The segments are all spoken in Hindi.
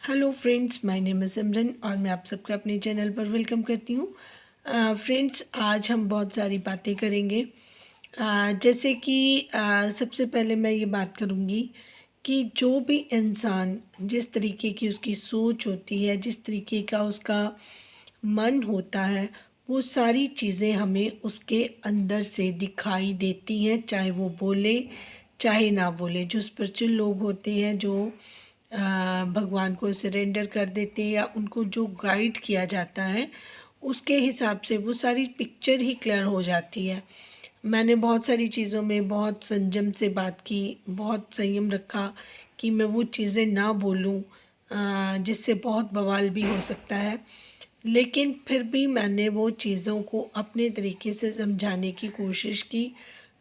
Hello friends, my name is Simran और मैं आप सबका अपने चैनल पर वेलकम करती हूँ। फ्रेंड्स, आज हम बहुत सारी बातें करेंगे। जैसे कि सबसे पहले मैं ये बात करूँगी कि जो भी इंसान जिस तरीके की उसकी सोच होती है, जिस तरीके का उसका मन होता है, वो सारी चीज़ें हमें उसके अंदर से दिखाई देती हैं, चाहे वो बोले चाहे ना बोले। जो स्पिरिचुअल लोग होते हैं, जो भगवान को सरेंडर कर देते हैं या उनको जो गाइड किया जाता है, उसके हिसाब से वो सारी पिक्चर ही क्लियर हो जाती है। मैंने बहुत सारी चीज़ों में बहुत संयम से बात की, बहुत संयम रखा कि मैं वो चीज़ें ना बोलूं जिससे बहुत बवाल भी हो सकता है। लेकिन फिर भी मैंने वो चीज़ों को अपने तरीके से समझाने की कोशिश की।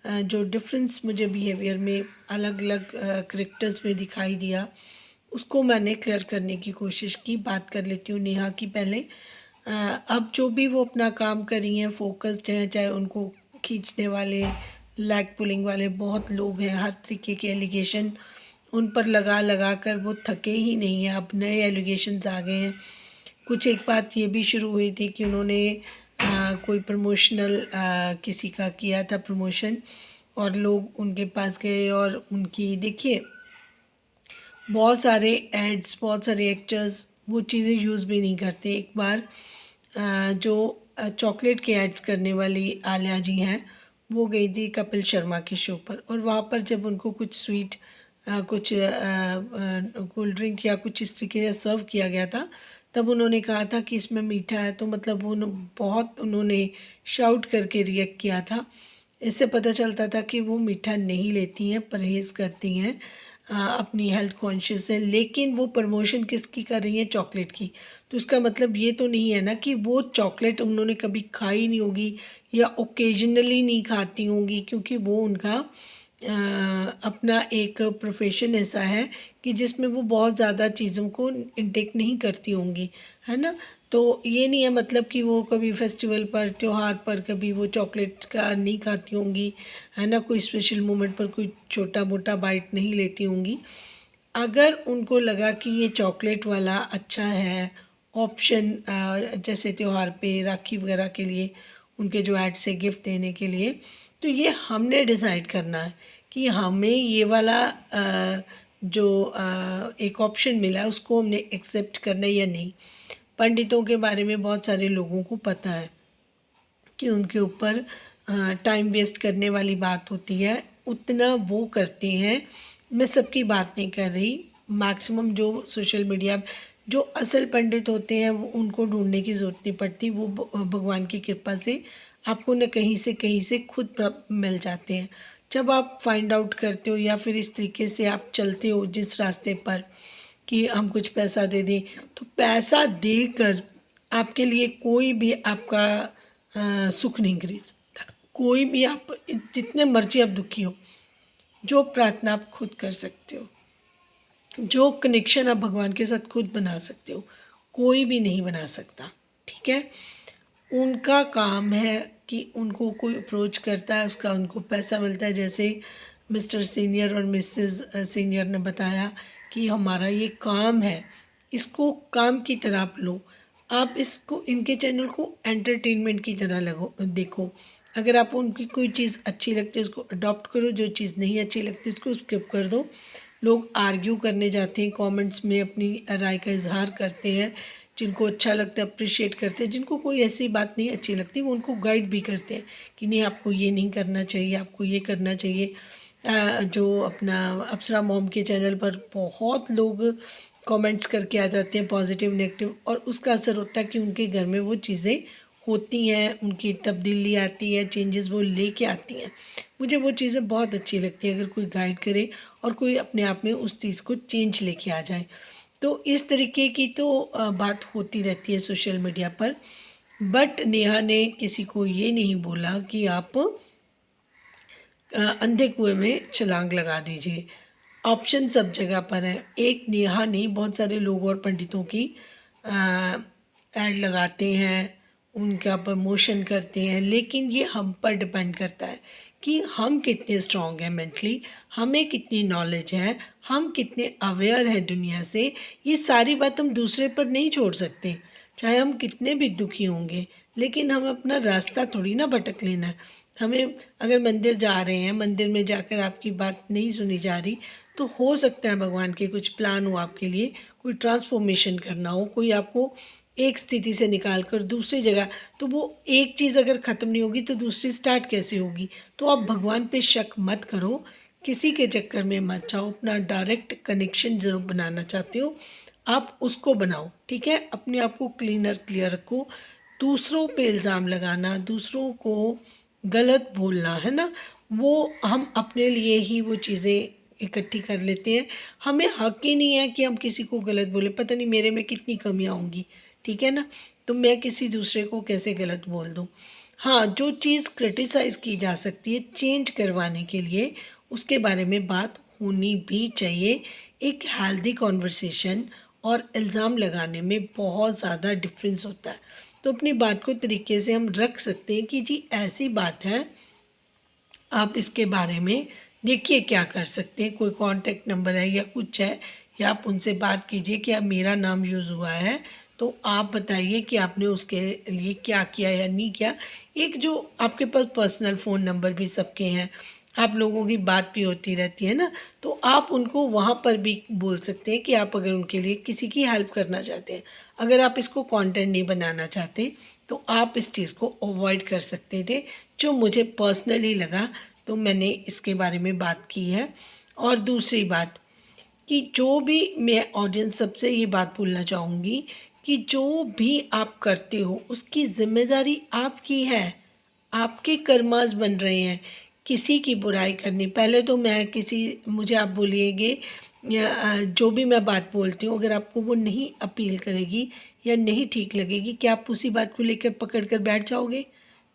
जो डिफरेंस मुझे बिहेवियर में अलग अलग करेक्टर्स में दिखाई दिया, उसको मैंने क्लियर करने की कोशिश की। बात कर लेती हूँ नेहा की पहले। अब जो भी वो अपना काम कर रही हैं, फोकस्ड हैं, चाहे उनको खींचने वाले, लैग पुलिंग वाले बहुत लोग हैं, हर तरीके के एलिगेशन उन पर लगा लगा कर वो थके ही नहीं हैं। अब नए एलिगेशंस आ गए हैं। कुछ एक बात ये भी शुरू हुई थी कि उन्होंने कोई प्रमोशनल किसी का किया था प्रमोशन, और लोग उनके पास गए और उनकी देखिए बहुत सारे एड्स, बहुत सारे एक्टर्स वो चीज़ें यूज़ भी नहीं करते। एक बार जो चॉकलेट के एड्स करने वाली आलिया जी हैं, वो गई थी कपिल शर्मा के शो पर, और वहाँ पर जब उनको कुछ स्वीट कुछ कोल्ड ड्रिंक या कुछ इस तरीके से सर्व किया गया था, तब उन्होंने कहा था कि इसमें मीठा है। तो मतलब वो बहुत उन्होंने शाउट करके रिएक्ट किया था। इससे पता चलता था कि वो मीठा नहीं लेती हैं, परहेज़ करती हैं, अपनी हेल्थ कॉन्शियस है। लेकिन वो प्रमोशन किसकी कर रही हैं? चॉकलेट की। तो इसका मतलब ये तो नहीं है ना कि वो चॉकलेट उन्होंने कभी खाई नहीं होगी या ओकेजनली नहीं खाती होंगी, क्योंकि वो उनका अपना एक प्रोफेशन ऐसा है कि जिसमें वो बहुत ज़्यादा चीज़ों को इनटेक नहीं करती होंगी, है ना? तो ये नहीं है मतलब कि वो कभी फेस्टिवल पर, त्योहार पर कभी वो चॉकलेट का नहीं खाती होंगी, है ना? कोई स्पेशल मोमेंट पर कोई छोटा मोटा बाइट नहीं लेती होंगी। अगर उनको लगा कि ये चॉकलेट वाला अच्छा है ऑप्शन, जैसे त्योहार पे राखी वगैरह के लिए उनके जो ऐड से गिफ्ट देने के लिए, तो ये हमने डिसाइड करना है कि हमें ये वाला जो एक ऑप्शन मिला है उसको हमने एक्सेप्ट करना है या नहीं। पंडितों के बारे में बहुत सारे लोगों को पता है कि उनके ऊपर टाइम वेस्ट करने वाली बात होती है, उतना वो करते हैं। मैं सबकी बात नहीं कर रही, मैक्सिमम जो सोशल मीडिया जो असल पंडित होते हैं वो उनको ढूंढने की ज़रूरत नहीं पड़ती। वो भगवान की कृपा से आपको न कहीं से खुद मिल जाते हैं। जब आप फाइंड आउट करते हो या फिर इस तरीके से आप चलते हो जिस रास्ते पर कि हम कुछ पैसा दे दें, तो पैसा देकर आपके लिए कोई भी आपका सुख नहीं खरीद। कोई भी आप जितने मर्जी आप दुखी हो, जो प्रार्थना आप खुद कर सकते हो, जो कनेक्शन आप भगवान के साथ खुद बना सकते हो, कोई भी नहीं बना सकता। ठीक है? उनका काम है कि उनको कोई अप्रोच करता है, उसका उनको पैसा मिलता है। जैसे मिस्टर सीनियर और मिसेस सीनियर ने बताया कि हमारा ये काम है, इसको काम की तरह आप लो। आप इसको, इनके चैनल को एंटरटेनमेंट की तरह लगो देखो। अगर आपको उनकी कोई चीज़ अच्छी लगती है उसको अडॉप्ट करो, जो चीज़ नहीं अच्छी लगती उसको स्किप कर दो। लोग आर्ग्यू करने जाते हैं, कमेंट्स में अपनी राय का इजहार करते हैं, जिनको अच्छा लगता है अप्रिशिएट करते हैं, जिनको कोई ऐसी बात नहीं अच्छी लगती वो उनको गाइड भी करते हैं कि नहीं आपको ये नहीं करना चाहिए, आपको ये करना चाहिए। जो अपना अप्सरा मॉम के चैनल पर बहुत लोग कमेंट्स करके आ जाते हैं, पॉजिटिव नेगेटिव, और उसका असर होता है कि उनके घर में वो चीज़ें होती हैं, उनकी तब्दीली आती है, चेंजेस वो लेके आती हैं। मुझे वो चीज़ें बहुत अच्छी लगती है, अगर कोई गाइड करे और कोई अपने आप में उस चीज़ को चेंज लेके आ जाए। तो इस तरीके की तो बात होती रहती है सोशल मीडिया पर। बट नेहा ने किसी को ये नहीं बोला कि आप अंधे कुएं में छलांग लगा दीजिए। ऑप्शन सब जगह पर है। एक नेहा नहीं, बहुत सारे लोग और पंडितों की ऐड लगाते हैं, उनका प्रमोशन करते हैं। लेकिन ये हम पर डिपेंड करता है कि हम कितने स्ट्रॉन्ग हैं मेंटली, हमें कितनी नॉलेज है, हम कितने अवेयर हैं दुनिया से, ये सारी बात हम दूसरे पर नहीं छोड़ सकते। चाहे हम कितने भी दुखी होंगे, लेकिन हमें अपना रास्ता थोड़ी ना भटक लेना है। हमें अगर मंदिर जा रहे हैं, मंदिर में जाकर आपकी बात नहीं सुनी जा रही, तो हो सकता है भगवान के कुछ प्लान हो आपके लिए, कोई ट्रांसफॉर्मेशन करना हो, कोई आपको एक स्थिति से निकाल कर दूसरी जगह, तो वो एक चीज़ अगर ख़त्म नहीं होगी तो दूसरी स्टार्ट कैसे होगी। तो आप भगवान पे शक मत करो, किसी के चक्कर में मत जाओ। अपना डायरेक्ट कनेक्शन जो बनाना चाहते हो आप उसको बनाओ, ठीक है। अपने आप को क्लियर रखो। दूसरों पे इल्ज़ाम लगाना, दूसरों को गलत बोलना, है ना, वो हम अपने लिए ही वो चीज़ें इकट्ठी कर लेते हैं। हमें हक ही नहीं है कि हम किसी को गलत बोले। पता नहीं मेरे में कितनी कमियां होंगी, ठीक है ना, तो मैं किसी दूसरे को कैसे गलत बोल दूँ। हाँ, जो चीज़ क्रिटिसाइज़ की जा सकती है चेंज करवाने के लिए, उसके बारे में बात होनी भी चाहिए। एक हेल्दी कॉन्वर्सेशन और इल्ज़ाम लगाने में बहुत ज़्यादा डिफरेंस होता है। तो अपनी बात को तरीके से हम रख सकते हैं कि जी ऐसी बात है, आप इसके बारे में देखिए क्या कर सकते हैं। कोई कॉन्टैक्ट नंबर है या कुछ है, या आप उनसे बात कीजिए कि अब मेरा नाम यूज़ हुआ है, तो आप बताइए कि आपने उसके लिए क्या किया या नहीं किया। एक जो आपके पास पर्सनल फ़ोन नंबर भी सबके हैं, आप लोगों की बात भी होती रहती है ना, तो आप उनको वहाँ पर भी बोल सकते हैं कि आप अगर उनके लिए किसी की हेल्प करना चाहते हैं। अगर आप इसको कंटेंट नहीं बनाना चाहते, तो आप इस चीज़ को अवॉइड कर सकते थे। जो मुझे पर्सनली लगा, तो मैंने इसके बारे में बात की है। और दूसरी बात कि जो भी मैं ऑडियंस सबसे ये बात बोलना चाहूँगी कि जो भी आप करते हो उसकी ज़िम्मेदारी आपकी है। आपके कर्मास बन रहे हैं। किसी की बुराई करनी, पहले तो मैं किसी, मुझे आप बोलिएगे या जो भी मैं बात बोलती हूँ अगर आपको वो नहीं अपील करेगी या नहीं ठीक लगेगी, क्या आप उसी बात को लेकर पकड़ कर बैठ जाओगे?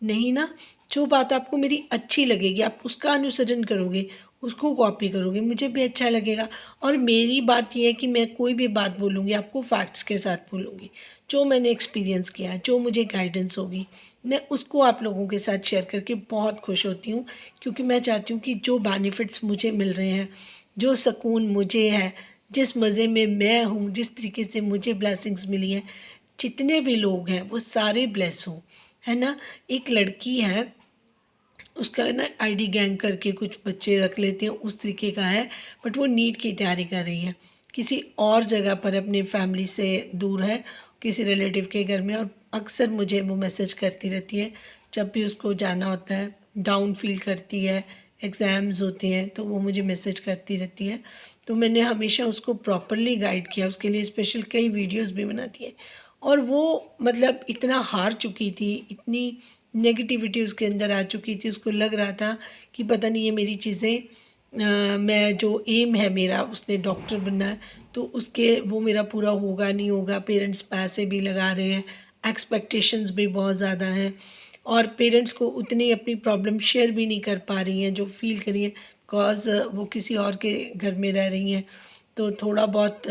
नहीं ना। जो बात आपको मेरी अच्छी लगेगी आप उसका अनुसरण करोगे, उसको कॉपी करोगे, मुझे भी अच्छा लगेगा। और मेरी बात ये है कि मैं कोई भी बात बोलूँगी आपको फैक्ट्स के साथ बोलूँगी। जो मैंने एक्सपीरियंस किया है, जो मुझे गाइडेंस होगी, मैं उसको आप लोगों के साथ शेयर करके बहुत खुश होती हूँ। क्योंकि मैं चाहती हूँ कि जो बेनिफिट्स मुझे मिल रहे हैं, जो सुकून मुझे है, जिस मज़े में मैं हूँ, जिस तरीके से मुझे ब्लेसिंग्स मिली हैं, जितने भी लोग हैं वो सारे ब्लेस हों, है ना। एक लड़की है, उसका ना आईडी गैंग करके कुछ बच्चे रख लेते हैं, उस तरीके का है। बट वो नीट की तैयारी कर रही है, किसी और जगह पर अपनी फैमिली से दूर है, किसी रिलेटिव के घर में। और अक्सर मुझे वो मैसेज करती रहती है, जब भी उसको जाना होता है, डाउन फील करती है, एग्ज़ाम्स होते हैं तो वो मुझे मैसेज करती रहती है। तो मैंने हमेशा उसको प्रॉपरली गाइड किया, उसके लिए स्पेशल कई वीडियोज़ भी बनाती है। और वो मतलब इतना हार चुकी थी, इतनी नेगेटिविटी उसके अंदर आ चुकी थी, उसको लग रहा था कि पता नहीं ये मेरी चीज़ें, मैं जो एम है मेरा, उसने डॉक्टर बनना है, तो उसके वो मेरा पूरा होगा नहीं होगा। पेरेंट्स पैसे भी लगा रहे हैं, एक्सपेक्टेशंस भी बहुत ज़्यादा हैं, और पेरेंट्स को उतनी अपनी प्रॉब्लम शेयर भी नहीं कर पा रही हैं जो फ़ील करी हैं, बिकॉज़ वो किसी और के घर में रह रही हैं। तो थोड़ा बहुत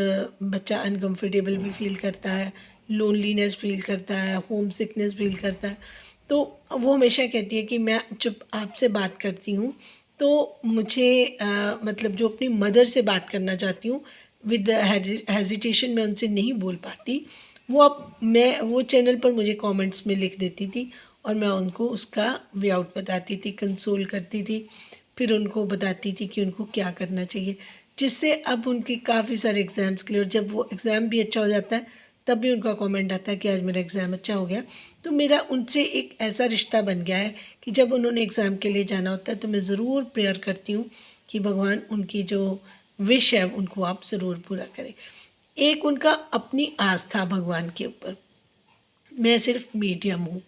बच्चा अनकम्फर्टेबल भी फ़ील करता है, लोनलीनेस फ़ील करता है, होम सिकनेस फ़ील करता है। तो वो हमेशा कहती है कि मैं जब आपसे बात करती हूँ तो मुझे मतलब जो अपनी मदर से बात करना चाहती हूँ विद हेजिटेशन, मैं उनसे नहीं बोल पाती। वो अब मैं वो चैनल पर मुझे कमेंट्स में लिख देती थी, और मैं उनको उसका वे आउट बताती थी, कंसोल करती थी, फिर उनको बताती थी कि उनको क्या करना चाहिए। जिससे अब उनके काफ़ी सारे एग्ज़ाम्स क्लियर, जब वो एग्ज़ाम भी अच्छा हो जाता है तब भी उनका कमेंट आता है कि आज मेरा एग्ज़ाम अच्छा हो गया। तो मेरा उनसे एक ऐसा रिश्ता बन गया है कि जब उन्होंने एग्ज़ाम के लिए जाना होता है तो मैं ज़रूर प्रेयर करती हूँ कि भगवान उनकी जो विश है उनको आप ज़रूर पूरा करें। एक उनका अपनी आस्था भगवान के ऊपर, मैं सिर्फ मीडियम हूँ,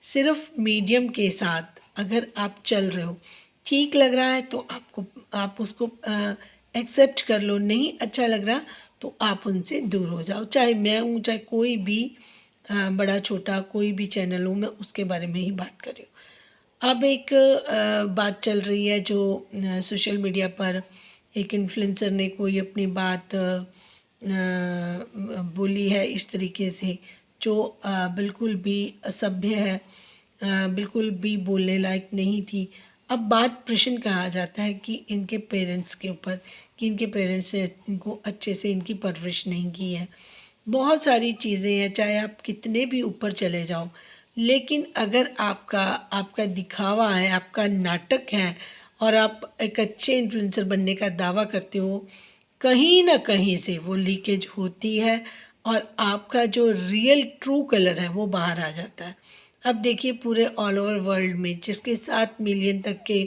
सिर्फ मीडियम के साथ अगर आप चल रहे हो, ठीक लग रहा है तो आप उसको एक्सेप्ट कर लो, नहीं अच्छा लग रहा तो आप उनसे दूर हो जाओ। चाहे मैं हूँ, चाहे कोई भी बड़ा छोटा कोई भी चैनल हो, मैं उसके बारे में ही बात कर रही हूँ। अब एक बात चल रही है जो सोशल मीडिया पर एक इन्फ्लुएंसर ने कोई अपनी बात बोली है इस तरीके से, जो बिल्कुल भी असभ्य है, बिल्कुल भी बोलने लायक नहीं थी। अब बात प्रश्न कहा जाता है कि इनके पेरेंट्स के ऊपर, कि इनके पेरेंट्स ने इनको अच्छे से इनकी परवरिश नहीं की है। बहुत सारी चीज़ें हैं, चाहे आप कितने भी ऊपर चले जाओ, लेकिन अगर आपका आपका दिखावा है, आपका नाटक है और आप एक अच्छे इन्फ्लुएंसर बनने का दावा करते हो, कहीं न कहीं से वो लीकेज होती है और आपका जो रियल ट्रू कलर है वो बाहर आ जाता है। अब देखिए पूरे ऑल ओवर वर्ल्ड में जिसके 7 मिलियन तक के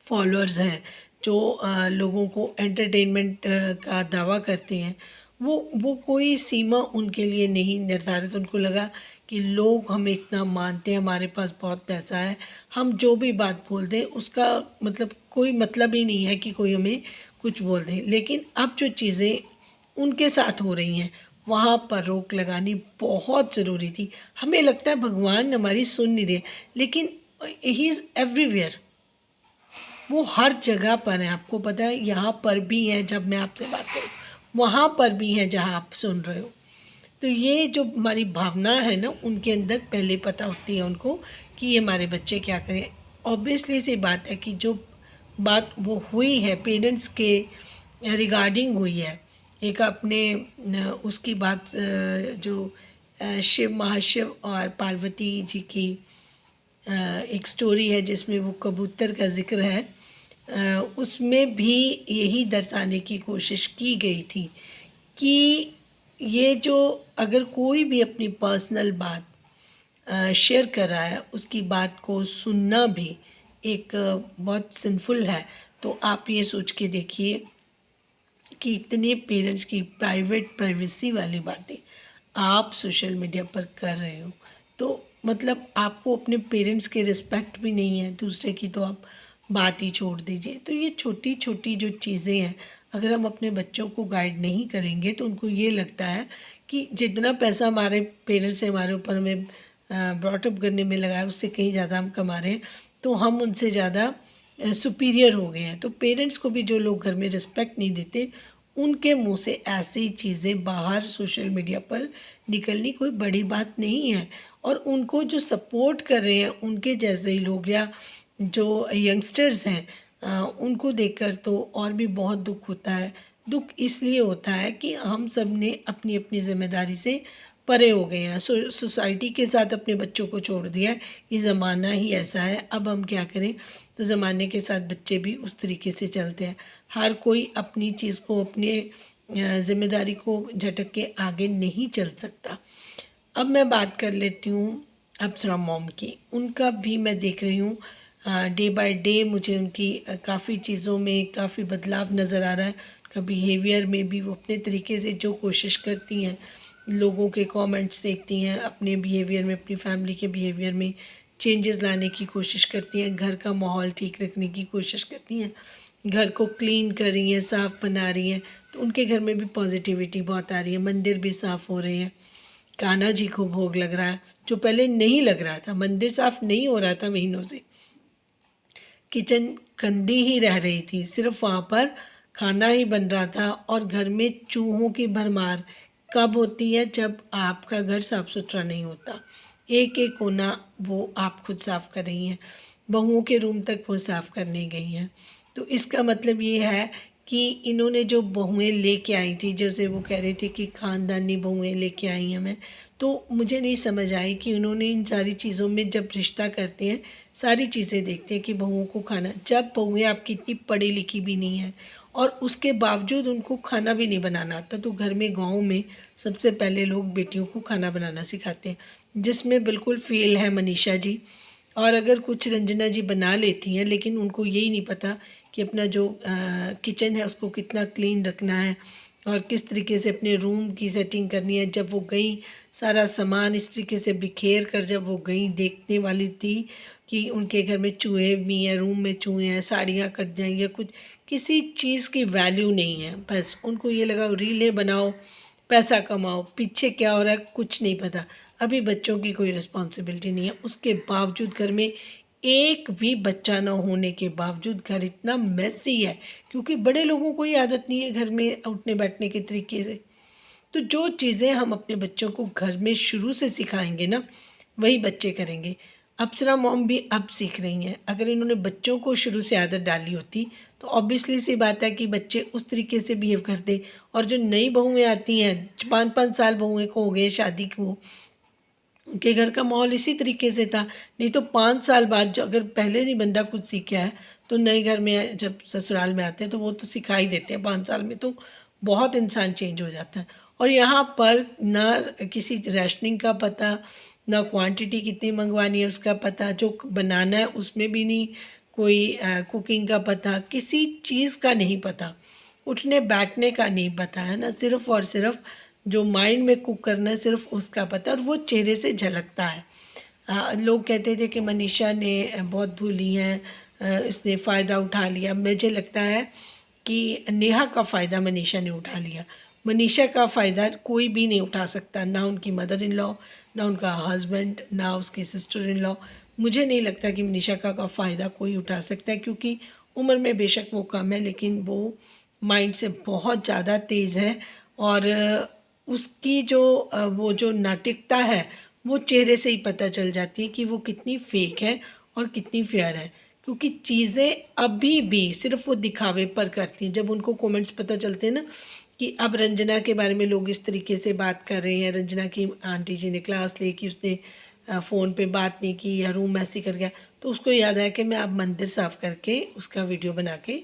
फॉलोअर्स हैं, जो लोगों को एंटरटेनमेंट का दावा करते हैं, वो कोई सीमा उनके लिए नहीं निर्धारित। उनको लगा कि लोग हमें इतना मानते हैं, हमारे पास बहुत पैसा है, हम जो भी बात बोल दें उसका मतलब कोई मतलब ही नहीं है कि कोई हमें कुछ बोल दे। लेकिन अब जो चीज़ें उनके साथ हो रही हैं, वहाँ पर रोक लगानी बहुत ज़रूरी थी। हमें लगता है भगवान हमारी सुन नहीं रहे, लेकिन ही इज़ एवरीवेयर, वो हर जगह पर है। आपको पता है यहाँ पर भी है, जब मैं आपसे बात करूँ वहाँ पर भी है जहाँ आप सुन रहे हो। तो ये जो हमारी भावना है ना, उनके अंदर पहले पता होती है उनको कि ये हमारे बच्चे क्या करें। ऑब्वियसली सी बात है कि जो बात वो हुई है पेरेंट्स के रिगार्डिंग हुई है, एक अपने उसकी बात जो शिव महाशिव और पार्वती जी की एक स्टोरी है जिसमें वो कबूतर का ज़िक्र है, उसमें भी यही दर्शाने की कोशिश की गई थी कि ये जो अगर कोई भी अपनी पर्सनल बात शेयर कर रहा है, उसकी बात को सुनना भी एक बहुत सिंफुल है। तो आप ये सोच के देखिए कि इतने पेरेंट्स की प्राइवेट प्राइवेसी वाली बातें आप सोशल मीडिया पर कर रहे हो, तो मतलब आपको अपने पेरेंट्स के रिस्पेक्ट भी नहीं है, दूसरे की तो आप बात ही छोड़ दीजिए। तो ये छोटी छोटी जो चीज़ें हैं, अगर हम अपने बच्चों को गाइड नहीं करेंगे तो उनको ये लगता है कि जितना पैसा हमारे पेरेंट्स ने हमारे ऊपर हमें ब्रॉटअप करने में लगाया, उससे कहीं ज़्यादा हम कमा रहे हैं, तो हम उनसे ज़्यादा सुपीरियर हो गए हैं। तो पेरेंट्स को भी जो लोग घर में रिस्पेक्ट नहीं देते, उनके मुंह से ऐसी चीज़ें बाहर सोशल मीडिया पर निकलनी कोई बड़ी बात नहीं है। और उनको जो सपोर्ट कर रहे हैं उनके जैसे ही लोग या जो यंगस्टर्स हैं, उनको देखकर तो और भी बहुत दुख होता है। दुख इसलिए होता है कि हम सब ने अपनी अपनी ज़िम्मेदारी से परे हो गए हैं, सोसाइटी के साथ अपने बच्चों को छोड़ दिया है। ये ज़माना ही ऐसा है, अब हम क्या करें। तो ज़माने के साथ बच्चे भी उस तरीके से चलते हैं। हर कोई अपनी चीज़ को, अपने ज़िम्मेदारी को झटक के आगे नहीं चल सकता। अब मैं बात कर लेती हूँ अप्सरा मॉम की। उनका भी मैं देख रही हूँ डे बाय डे मुझे उनकी काफ़ी चीज़ों में काफ़ी बदलाव नज़र आ रहा है। उनका बिहेवियर में भी वो अपने तरीके से जो कोशिश करती हैं, लोगों के कमेंट्स देखती हैं, अपने बिहेवियर में, अपनी फैमिली के बिहेवियर में चेंजेस लाने की कोशिश करती हैं, घर का माहौल ठीक रखने की कोशिश करती हैं, घर को क्लीन कर रही हैं, साफ़ बना रही हैं। तो उनके घर में भी पॉजिटिविटी बहुत आ रही है, मंदिर भी साफ़ हो रहे हैं, कान्हा जी को भोग लग रहा है, जो पहले नहीं लग रहा था। मंदिर साफ़ नहीं हो रहा था महीनों से, किचन गंदी ही रह रही थी, सिर्फ वहाँ पर खाना ही बन रहा था। और घर में चूहों की भरमार कब होती है? जब आपका घर साफ़ सुथरा नहीं होता। एक एक कोना वो आप खुद साफ़ कर रही हैं, बहुओं के रूम तक वो साफ़ करने गई हैं। तो इसका मतलब ये है कि इन्होंने जो बहुएँ लेके आई थी, जैसे वो कह रही थी कि ख़ानदानी बहुएँ लेके आई हैं मैं, तो मुझे नहीं समझ आई कि उन्होंने इन सारी चीज़ों में जब रिश्ता करते हैं, सारी चीज़ें देखते हैं कि बहुओं को खाना, जब बहुएँ आपकी इतनी पढ़ी लिखी भी नहीं हैं और उसके बावजूद उनको खाना भी नहीं बनाना आता, तो घर में गाँव में सबसे पहले लोग बेटियों को खाना बनाना सिखाते हैं, जिसमें बिल्कुल फ़ेल है मनीषा जी। और अगर कुछ रंजना जी बना लेती हैं, लेकिन उनको यही नहीं पता कि अपना जो किचन है उसको कितना क्लीन रखना है और किस तरीके से अपने रूम की सेटिंग करनी है। जब वो गई, सारा सामान इस तरीके से बिखेर कर जब वो गई, देखने वाली थी कि उनके घर में चूहे भी हैं, रूम में चूहे हैं, साड़ियाँ कट जाएंगी या कुछ, किसी चीज़ की वैल्यू नहीं है। बस उनको ये लगा रीलें बनाओ, पैसा कमाओ, पीछे क्या हो रहा है कुछ नहीं पता। अभी बच्चों की कोई रिस्पॉन्सिबिलिटी नहीं है, उसके बावजूद घर में एक भी बच्चा ना होने के बावजूद घर इतना मेसी है, क्योंकि बड़े लोगों को ही आदत नहीं है घर में उठने बैठने के तरीके से। तो जो चीज़ें हम अपने बच्चों को घर में शुरू से सिखाएंगे ना, वही बच्चे करेंगे। अप्सरा मॉम भी अब सीख रही हैं। अगर इन्होंने बच्चों को शुरू से आदत डाली होती तो ऑब्वियसली सी बात है कि बच्चे उस तरीके से बिहेव करते। और जो नई बहुएँ आती हैं, 5-5 साल बहुएँ को हो गए शादी को, उनके घर का माहौल इसी तरीके से था। नहीं तो 5 साल बाद जो अगर पहले नहीं बंदा कुछ सीख के आया, तो नए घर में जब ससुराल में आते हैं तो वो तो सिखा ही देते हैं। 5 साल में तो बहुत इंसान चेंज हो जाता है। और यहाँ पर ना किसी राशनिंग का पता, ना क्वांटिटी कितनी मंगवानी है उसका पता, जो बनाना है उसमें भी नहीं कोई कुकिंग का पता, किसी चीज़ का नहीं पता, उठने बैठने का नहीं पता, है ना। सिर्फ़ और सिर्फ जो माइंड में कुक करना है सिर्फ उसका पता, और वो चेहरे से झलकता है। लोग कहते थे कि मनीषा ने बहुत भूली हैं, इसने फ़ायदा उठा लिया। मुझे लगता है कि नेहा का फ़ायदा मनीषा ने उठा लिया। मनीषा का फ़ायदा कोई भी नहीं उठा सकता, ना उनकी मदर इन लॉ, ना उनका हस्बैंड, ना उसकी सिस्टर इन लॉ। मुझे नहीं लगता कि मनीषा का फ़ायदा कोई उठा सकता है, क्योंकि उम्र में बेशक वो कम है, लेकिन वो माइंड से बहुत ज़्यादा तेज़ है। और उसकी जो वो जो नाटकता है, वो चेहरे से ही पता चल जाती है कि वो कितनी फेक है और कितनी फेयर है। क्योंकि चीज़ें अभी भी सिर्फ़ वो दिखावे पर करती हैं। जब उनको कमेंट्स पता चलते हैं ना कि अब रंजना के बारे में लोग इस तरीके से बात कर रहे हैं, रंजना की आंटी जी ने क्लास ली कि उसने फ़ोन पे बात नहीं की या रूम ऐसे कर गया, तो उसको याद आया कि मैं अब मंदिर साफ़ करके उसका वीडियो बना के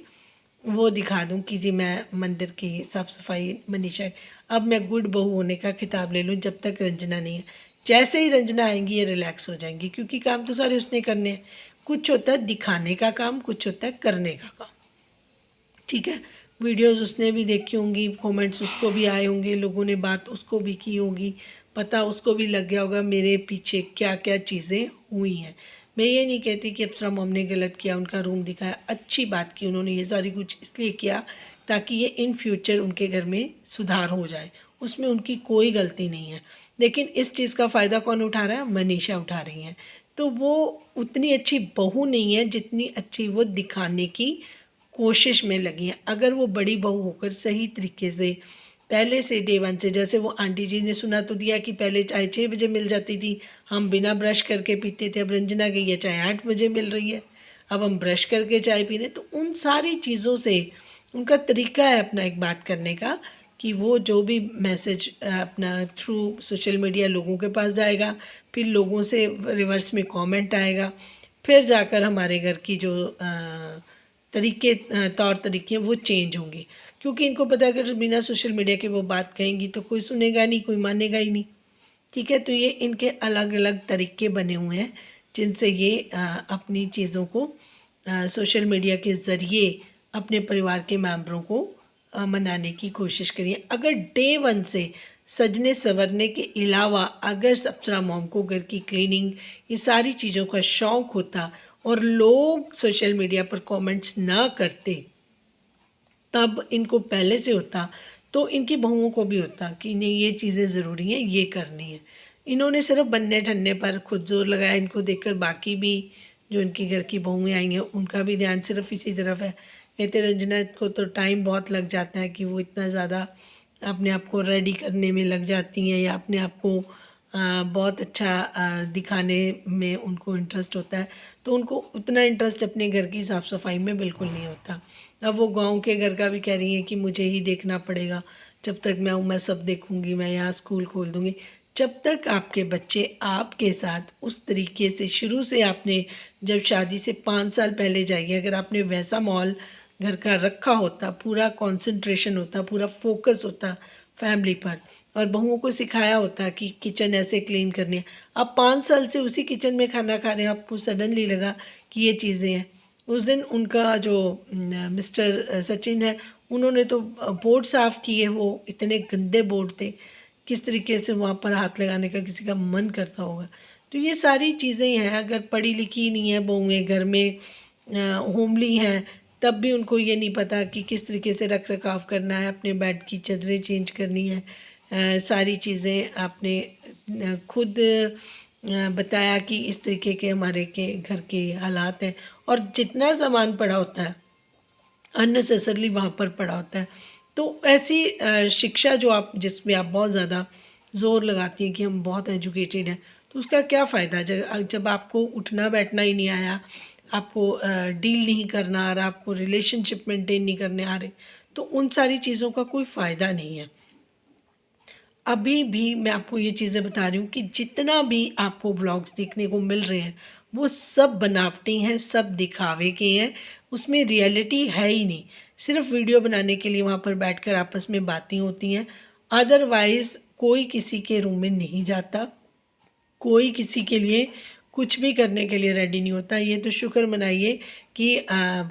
वो दिखा दूँ कि जी मैं मंदिर की साफ़ सफाई मनीषा, अब मैं गुड बहू होने का खिताब ले लूँ जब तक रंजना नहीं है। जैसे ही रंजना आएंगी ये रिलैक्स हो जाएंगी, क्योंकि काम तो सारे उसने करने हैं। कुछ होता है दिखाने का काम, कुछ होता है करने का काम। ठीक है, वीडियोस उसने भी देखी होंगी, कमेंट्स उसको भी आए होंगे, लोगों ने बात उसको भी की होगी, पता उसको भी लग गया होगा मेरे पीछे क्या क्या चीज़ें हुई हैं। मैं ये नहीं कहती कि अप्सरा मॉम ने गलत किया, उनका रूम दिखाया, अच्छी बात की उन्होंने। ये सारी कुछ इसलिए किया ताकि ये इन फ्यूचर उनके घर में सुधार हो जाए, उसमें उनकी कोई गलती नहीं है। लेकिन इस चीज़ का फ़ायदा कौन उठा रहा है? मनीषा उठा रही हैं। तो वो उतनी अच्छी बहू नहीं है जितनी अच्छी वो दिखाने की कोशिश में लगी हैं। अगर वो बड़ी बहू होकर सही तरीके से पहले से डे वन से, जैसे वो आंटी जी ने सुना तो दिया कि पहले चाय 6 बजे मिल जाती थी, हम बिना ब्रश करके पीते थे। अब रंजना की ये चाय 8 बजे मिल रही है, अब हम ब्रश करके चाय पी रहे हैं। तो उन सारी चीज़ों से उनका तरीका है अपना एक बात करने का, कि वो जो भी मैसेज अपना थ्रू सोशल मीडिया लोगों के पास जाएगा, फिर लोगों से रिवर्स में कमेंट आएगा, फिर जाकर हमारे घर की जो तरीके तौर तरीके वो चेंज होंगे। क्योंकि इनको पता है अगर बिना सोशल मीडिया के वो बात कहेंगी तो कोई सुनेगा नहीं, कोई मानेगा ही नहीं। ठीक है, तो ये इनके अलग अलग तरीके बने हुए हैं जिनसे ये अपनी चीज़ों को सोशल मीडिया के ज़रिए अपने परिवार के मेंबरों को मनाने की कोशिश करिए। अगर डे वन से सजने संवरने के अलावा अगर अप्सरा मॉम को घर की क्लीनिंग, ये सारी चीज़ों का शौक़ होता और लोग सोशल मीडिया पर कमेंट्स ना करते, तब इनको पहले से होता, तो इनकी बहुओं को भी होता कि नहीं ये चीज़ें ज़रूरी हैं, ये करनी है। इन्होंने सिर्फ बनने ठनने पर खुद ज़ोर लगाया। इनको देखकर बाकी भी जो इनके घर की बहुएँ आई हैं उनका भी ध्यान सिर्फ इसी तरफ है। कहते रंजना को तो टाइम बहुत लग जाता है कि वो इतना ज़्यादा अपने आप को रेडी करने में लग जाती हैं, या अपने आप को बहुत अच्छा दिखाने में उनको इंटरेस्ट होता है। तो उनको उतना इंटरेस्ट अपने घर की साफ़ सफाई में बिल्कुल नहीं होता। अब वो गाँव के घर का भी कह रही हैं कि मुझे ही देखना पड़ेगा, जब तक मैं हूँ मैं सब देखूँगी, मैं यहाँ स्कूल खोल दूँगी। जब तक आपके बच्चे आपके साथ उस तरीके से शुरू से आपने, जब शादी से 5 साल पहले जाइए, अगर आपने वैसा माहौल घर का रखा होता, पूरा कंसंट्रेशन होता, पूरा फोकस होता फैमिली पर, और बहुओं को सिखाया होता कि किचन ऐसे क्लीन करनी है। आप 5 साल से उसी किचन में खाना खा रहे हैं, आपको सडनली लगा कि ये चीज़ें हैं। उस दिन उनका जो मिस्टर सचिन है, उन्होंने तो बोर्ड साफ़ किए, वो इतने गंदे बोर्ड थे, किस तरीके से वहाँ पर हाथ लगाने का किसी का मन करता होगा। तो ये सारी चीज़ें हैं। अगर पढ़ी लिखी नहीं है बहुएँ, घर में होमली हैं, तब भी उनको ये नहीं पता कि किस तरीके से रख रखाव करना है, अपने बेड की चादरें चेंज करनी है। सारी चीज़ें आपने खुद बताया कि इस तरीके के हमारे के घर के हालात हैं, और जितना सामान पड़ा होता है अननेसेसरली वहाँ पर पड़ा होता है। तो ऐसी शिक्षा जो आप, जिसमें आप बहुत ज़्यादा ज़ोर लगाती हैं कि हम बहुत एजुकेटेड हैं, तो उसका क्या फ़ायदा जब आपको उठना बैठना ही नहीं आया, आपको डील नहीं करना आ रहा, आपको रिलेशनशिप मेंटेन नहीं करने आ रहे, तो उन सारी चीज़ों का कोई फ़ायदा नहीं है। अभी भी मैं आपको ये चीज़ें बता रही हूँ कि जितना भी आपको व्लॉग्स देखने को मिल रहे हैं वो सब बनावटी हैं, सब दिखावे के हैं, उसमें रियलिटी है ही नहीं। सिर्फ वीडियो बनाने के लिए वहाँ पर बैठकर आपस में बातें होती हैं, अदरवाइज़ कोई किसी के रूम में नहीं जाता, कोई किसी के लिए कुछ भी करने के लिए रेडी नहीं होता। ये तो शुक्र मनाइए कि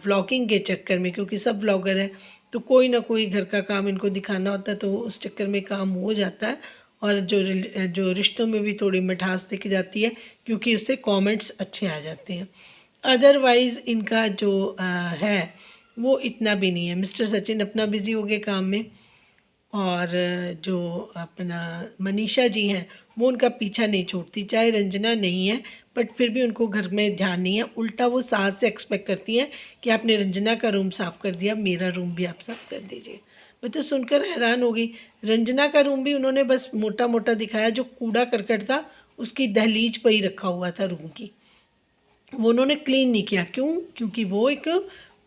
व्लॉगिंग के चक्कर में, क्योंकि सब व्लॉगर हैं तो कोई ना कोई घर का काम इनको दिखाना होता है, तो उस चक्कर में काम हो जाता है और जो रिश्तों में भी थोड़ी मिठास दिख जाती है, क्योंकि उससे कमेंट्स अच्छे आ जाते हैं। अदरवाइज़ इनका जो है वो इतना भी नहीं है। मिस्टर सचिन अपना बिज़ी हो गए काम में, और जो अपना मनीषा जी हैं वो उनका पीछा नहीं छोड़ती, चाहे रंजना नहीं है बट फिर भी उनको घर में ध्यान नहीं है। उल्टा वो सास से एक्सपेक्ट करती हैं कि आपने रंजना का रूम साफ़ कर दिया, मेरा रूम भी आप साफ़ कर दीजिए। मैं तो सुनकर हैरान हो गई। रंजना का रूम भी उन्होंने बस मोटा मोटा दिखाया, जो कूड़ा करकट था उसकी दहलीज पर ही रखा हुआ था रूम की, वो उन्होंने क्लीन नहीं किया। क्यों? क्योंकि वो एक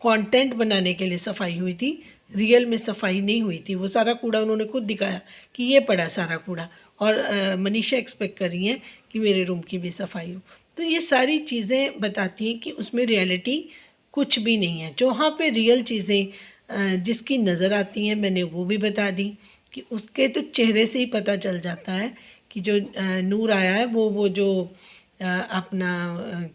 कंटेंट बनाने के लिए सफाई हुई थी, रियल में सफाई नहीं हुई थी। वो सारा कूड़ा उन्होंने खुद दिखाया कि ये पड़ा सारा कूड़ा, और मनीषा एक्सपेक्ट कर रही हैं कि मेरे रूम की भी सफाई हो। तो ये सारी चीज़ें बताती हैं कि उसमें रियलिटी कुछ भी नहीं है। जहाँ पे रियल चीज़ें जिसकी नज़र आती हैं मैंने वो भी बता दी कि उसके तो चेहरे से ही पता चल जाता है कि जो नूर आया है वो जो अपना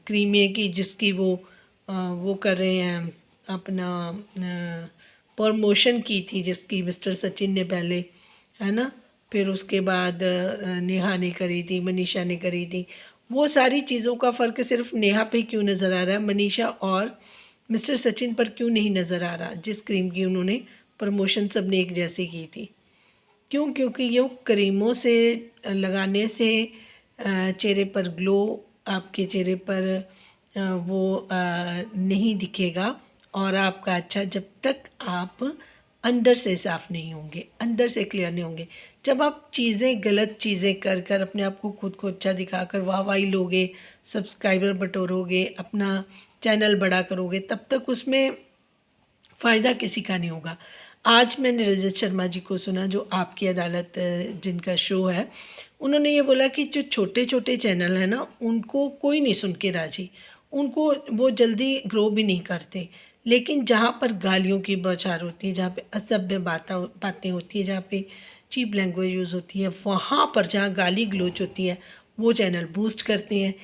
क्रीमे की जिसकी वो कर रहे हैं, अपना प्रमोशन की थी जिसकी मिस्टर सचिन ने पहले, है ना, फिर उसके बाद नेहा ने करी थी, मनीषा ने करी थी। वो सारी चीज़ों का फ़र्क सिर्फ नेहा पे क्यों नज़र आ रहा है, मनीषा और मिस्टर सचिन पर क्यों नहीं नज़र आ रहा? जिस क्रीम की उन्होंने प्रमोशन सब ने एक जैसी की थी। क्यों? क्योंकि ये क्रीमों से लगाने से चेहरे पर ग्लो, आपके चेहरे पर वो नहीं दिखेगा, और आपका अच्छा जब तक आप अंदर से साफ़ नहीं होंगे, अंदर से क्लियर नहीं होंगे। जब आप चीज़ें गलत चीज़ें कर कर अपने आप को खुद को अच्छा दिखाकर वाहवाही लोगे, सब्सक्राइबर बटोरोगे, अपना चैनल बड़ा करोगे, तब तक उसमें फ़ायदा किसी का नहीं होगा। आज मैंने रजत शर्मा जी को सुना, जो आपकी अदालत जिनका शो है, उन्होंने ये बोला कि जो छोटे-छोटे चैनल हैं ना, उनको कोई नहीं सुन के राज़ी, उनको वो जल्दी ग्रो भी नहीं करते। लेकिन जहाँ पर गालियों की बौछार होती है, जहाँ पे असभ्य बातें होती हैं, जहाँ पे चीप लैंग्वेज यूज़ होती है, वहाँ पर जहाँ गाली गलौच होती है, वो चैनल बूस्ट करते हैं।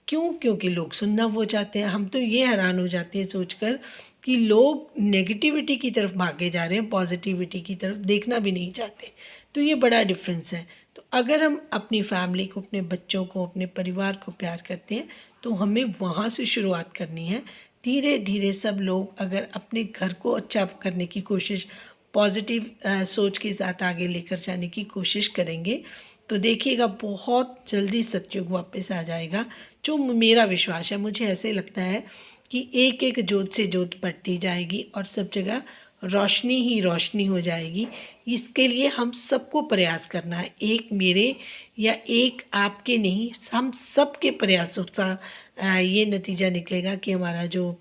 क्यों? क्योंकि लोग सुनना वो चाहते हैं। हम तो ये हैरान हो जाते हैं सोचकर कि लोग नेगेटिविटी की तरफ भागे जा रहे हैं, पॉजिटिविटी की तरफ देखना भी नहीं चाहते। तो ये बड़ा डिफरेंस है। तो अगर हम अपनी फैमिली को, अपने बच्चों को, अपने परिवार को प्यार करते हैं तो हमें वहाँ से शुरुआत करनी है। धीरे धीरे सब लोग अगर अपने घर को अच्छा करने की कोशिश, पॉजिटिव सोच के साथ आगे लेकर जाने की कोशिश करेंगे, तो देखिएगा बहुत जल्दी सतयुग वापस आ जाएगा, जो मेरा विश्वास है। मुझे ऐसे लगता है कि एक एक जोत से जोत बढ़ती जाएगी और सब जगह रोशनी ही रोशनी हो जाएगी। इसके लिए हम सबको प्रयास करना है, एक मेरे या एक आपके नहीं, हम सब के प्रयासों का ये नतीजा निकलेगा कि हमारा जो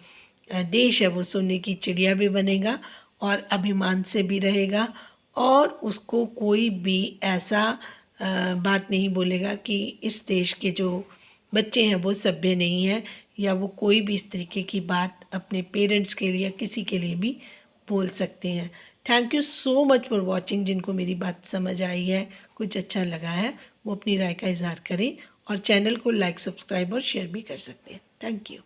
देश है वो सोने की चिड़िया भी बनेगा और अभिमान से भी रहेगा, और उसको कोई भी ऐसा बात नहीं बोलेगा कि इस देश के जो बच्चे हैं वो सभ्य नहीं हैं, या वो कोई भी इस तरीके की बात अपने पेरेंट्स के लिए या किसी के लिए भी बोल सकते हैं। Thank you so much for watching. जिनको मेरी बात समझ आई है, कुछ अच्छा लगा है, वो अपनी राय का इज़हार करें, और चैनल को लाइक, सब्सक्राइब और शेयर भी कर सकते हैं। Thank you.